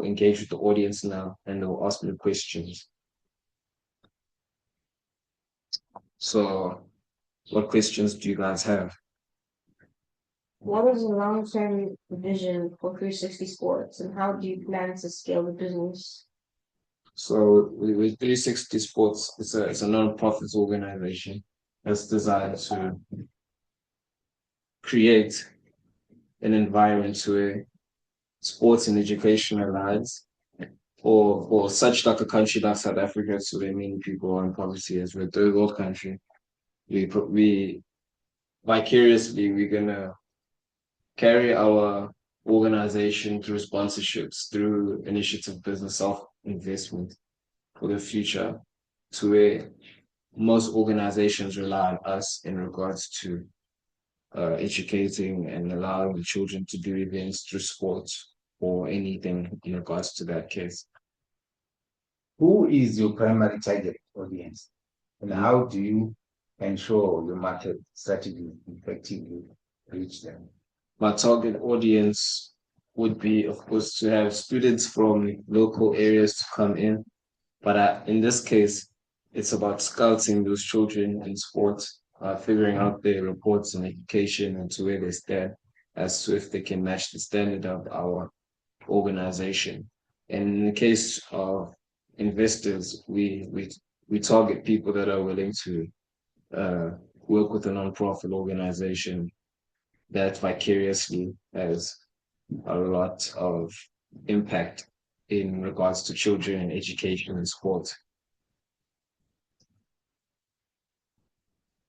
engage with the audience now and they'll ask me questions. So, what questions do you guys have? What is the long-term vision for 360 Sports, and how do you plan to scale the business? So, with 360 Sports, it's a non-profit organization that's designed to create an environment where sports and education aligns for such like a country like South Africa, so where many people are in poverty as we're a third world country. We vicariously we're gonna carry our organization through sponsorships, through initiative business self investment for the future, to where most organizations rely on us in regards to educating and allowing the children to do events through sports or anything in regards to that case. Who is your primary target audience, and how do you ensure your market strategy effectively reach them? My target audience would be, of course, to have students from local areas to come in. But in this case, it's about scouting those children in sports, figuring out their reports and education and to where they stand as to if they can match the standard of our organization. And in the case of investors, we target people that are willing to uh, work with a nonprofit organization that vicariously has a lot of impact in regards to children and education and sport.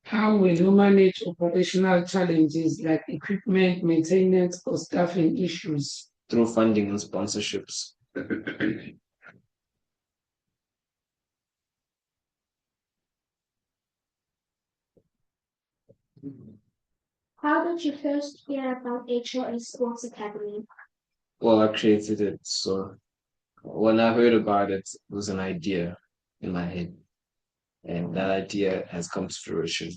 How will you manage operational challenges like equipment, maintenance, or staffing issues? Through funding and sponsorships. How did you first hear about HRA Sports Academy? Well, I created it. So when I heard about it, it was an idea in my head. And that idea has come to fruition.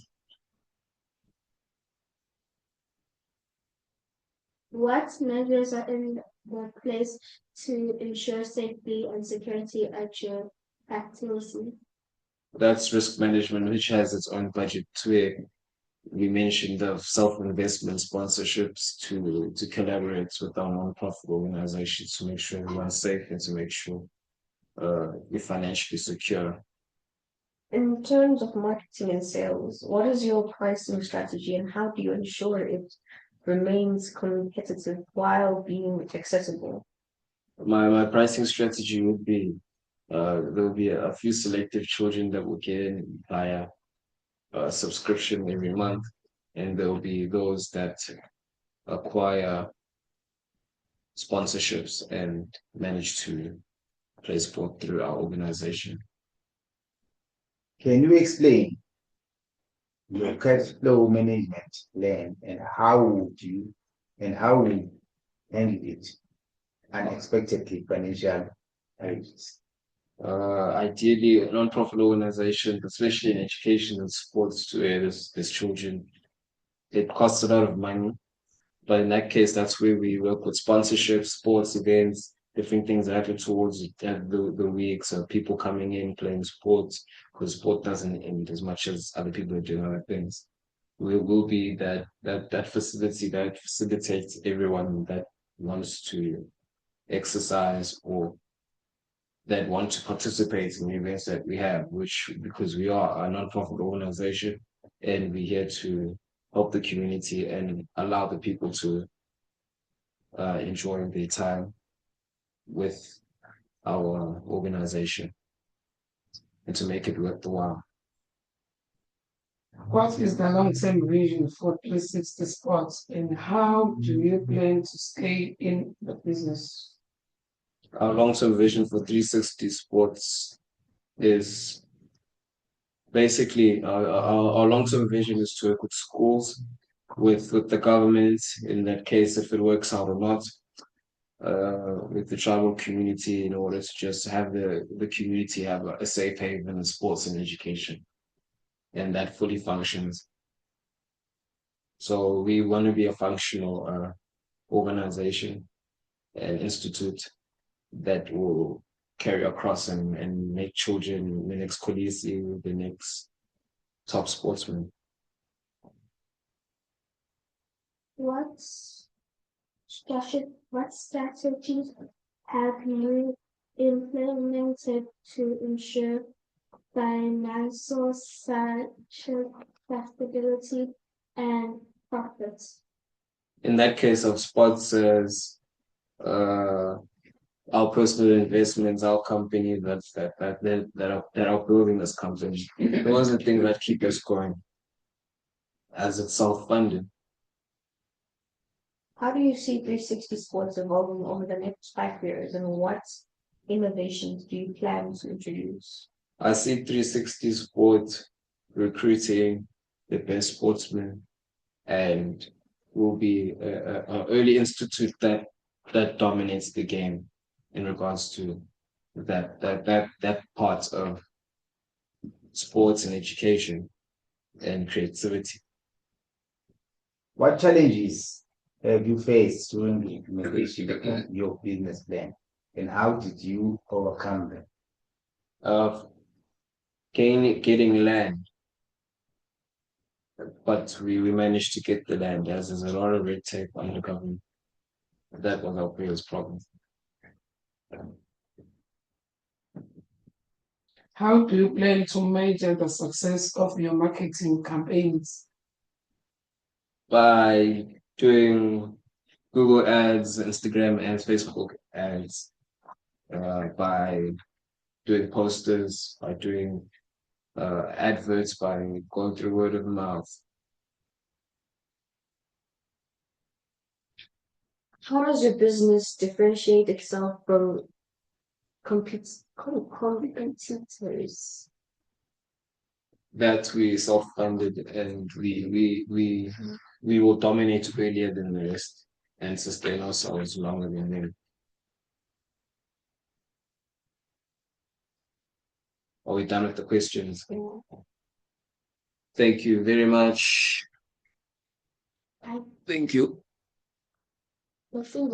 What measures are in the place to ensure safety and security at your activity? That's risk management, which has its own budget where we mentioned of self-investment sponsorships to collaborate with our non-profit organizations to make sure everyone's safe and to make sure we're financially secure. In terms of marketing and sales, what is your pricing strategy and how do you ensure it remains competitive while being accessible? My pricing strategy would be there will be a few selective children that will get in via a subscription every month, and there will be those that acquire sponsorships and manage to play sport through our organization. Can you explain your cash flow management plan and how would you handle it unexpectedly financial challenges? Ideally, a non-profit organization, especially in education and sports, to where there's children, it costs a lot of money. But in that case, that's where we work with sponsorships, sports events, different things that happen towards the week. So people coming in playing sports because sport doesn't end as much as other people are doing other things. We will be that facility that facilitates everyone that wants to exercise or that want to participate in the events that we have, which because we are a non-profit organization and we're here to help the community and allow the people to enjoy their time with our organization and to make it worth the while. What is the long-term vision for 360 Sports and how do you plan to scale in the business? Our long-term vision for 360 Sports is basically our long-term vision is to work with schools, with the government, in that case, if it works out or not, with the tribal community in order to just have the community have a safe haven in sports and education. And that fully functions. So we want to be a functional organization and institute that will carry across and make children the next Kolisi, the next top sportsman. What strategies have you implemented to ensure financial sustainability and profits? In that case of sports, as our personal investments, our company that are building this company, those are the things that keep us going, as it's self-funded. How do you see 360 Sports evolving over the next 5 years, and what innovations do you plan to introduce? I see 360 Sports recruiting the best sportsmen, and will be an early institute that dominates the game in regards to that part of sports and education and creativity. What challenges have you faced during the implementation of your business plan, and how did you overcome them? Getting land, but we managed to get the land, as there's a lot of red tape on the government. That was our biggest problem. How do you plan to measure the success of your marketing campaigns? By doing Google ads, Instagram ads, Facebook ads, by doing posters, by doing adverts, by going through word of mouth. How does your business differentiate itself from competitors? That we self-funded, and we will dominate earlier than the rest and sustain ourselves longer than them. Are we done with the questions? Yeah. Thank you very much. Thank you. I think